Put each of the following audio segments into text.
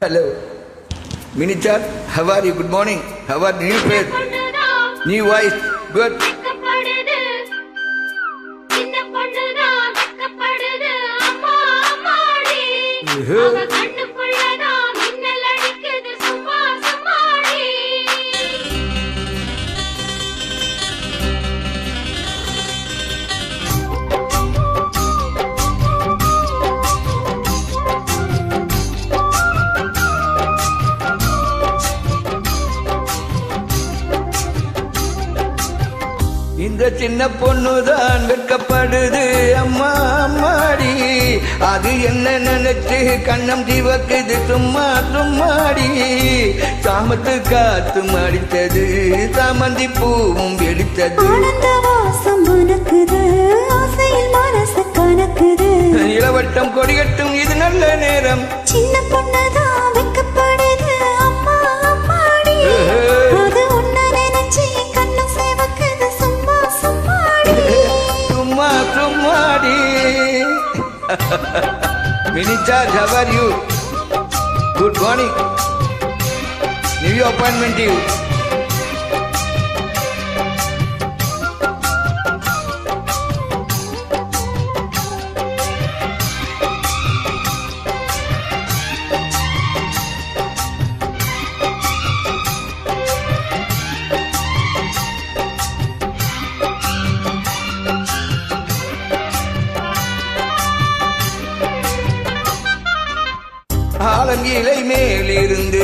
Hello. Minichar, how are you? Good morning. How are you? New face. New voice. Good. இந்த சின்ன பொண்ணுதான் வெட்கப்படுது அம்மா அம்மாடி. அது என்ன நினைச்சு கண்ணம் சிவக்குது சும்மா சும்மாடி. சாமத்து காத்து மடித்தது சாமந்தி பூவும் வெடித்தது. இளவட்டம் கொடிகட்டும் இது நல்ல நேரம். சின்ன பொண்ணுதான் வெட்கப்படுது அம்மா அம்மாடி. அது உன்ன நினைச்சு கண்ணம் சிவக்குது சும்மா சும்மாடி. சும்மா சும்மாடி. Minichar, how are you? Good morning. New appointment to you. ஆலங்கிளை மேலிருந்து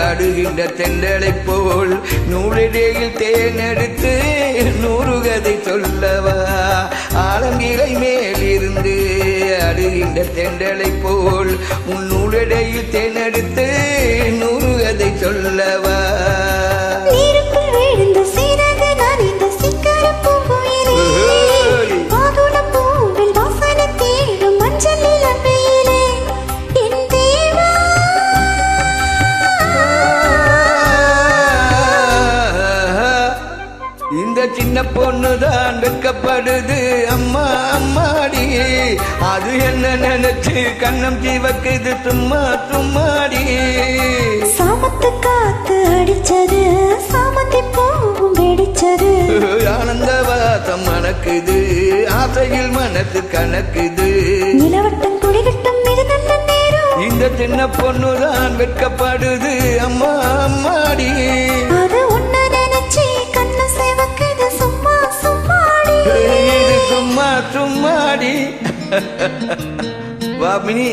அடுகின்ற தென்றலை போல் நூலிடையில் தேனெடுத்து 100 கதை சொல்லவா. ஆலங்கிளை மேலிருந்து அடுகின்ற தென்றலை போல் உன் நூலிடையில் தேனெடுத்து 100 கதை சொல்லவா. இந்த சின்ன பொண்ணுதான் வெட்கப்படுது அம்மா அம்மாடி. அது என்ன நினைச்சு கண்ணம் சிவக்குது சும்மா சும்மாடி. சாமத்து காத்து அடிச்சது சாமந்தி பூவும் வெடிச்சது. ஆனந்த வாசம் மணக்குது ஆசையில் மனசு கணக்குது. நிலவட்டம் கொடிகட்டும் இது நல்ல நேரம். இந்த சின்ன பொண்ணுதான் வெட்கப்படுது அம்மா அம்மாடி. அது உன்ன நினைச்சு கண்ணம் சிவக்குது சும்மா சும்மாடி. இது சும்மா சும்மாடி. வா மினி.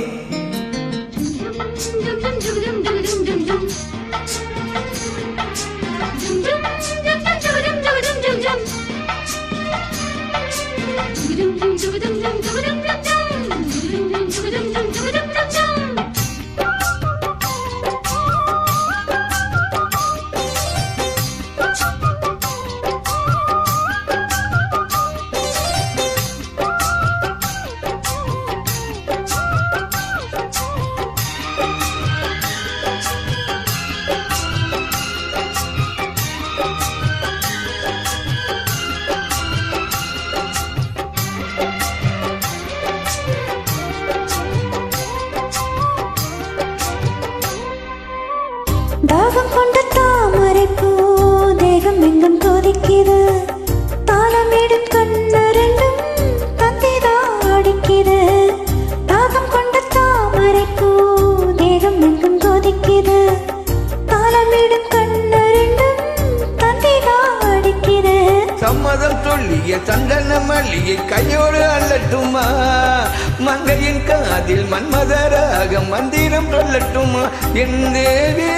தாகம் கொண்ட தாமரை பூ தேகம் எங்கும் கொதிக்குது. தாளமிடும் கண்ணரெண்டும் தந்திதான் அடிக்குது. தாகம் கொண்ட தாமரை பூ தேகம் எங்கும் கொதிக்குது. தாளமிடும் கண்ணரெண்டும் தந்திதான் அடிக்குது. சம்மதம் சொல்லிய சந்தன மல்லியை கையோடு அள்ளட்டுமா. மங்கையின் காதில் மன்மதராக மந்திரம் சொல்லட்டுமா. என் தேவி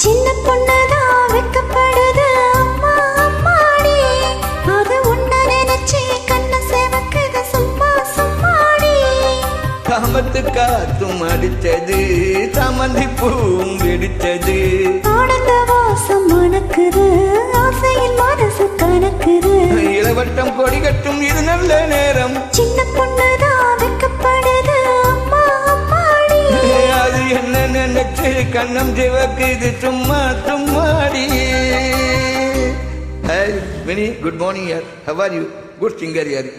சின்ன பொண்ணுதான் வெட்கப்படுது அம்மா அம்மாடி. அது உன்ன நினைச்சு கண்ணம் சிவக்குது சும்மா சும்மாடி. காமத்து காத்தும் அடித்தது சாமந்தி பூவும் வெடித்தது. ஆனந்த வாசம் மணக்குது ஆசையில் மனசு கணக்குது. இளவட்டம் கொடிகட்டும் இது நல்ல நேரம். சின்ன பொண்ணுதான் வெட்கப்படுது அம்மா அம்மாடி. அது என்ன நினைச்சு கண்ணம் சிவக்குது சும்மா சும்மாடி. Hey, Vinny, good morning, yaar. How are you? Good singer யாரு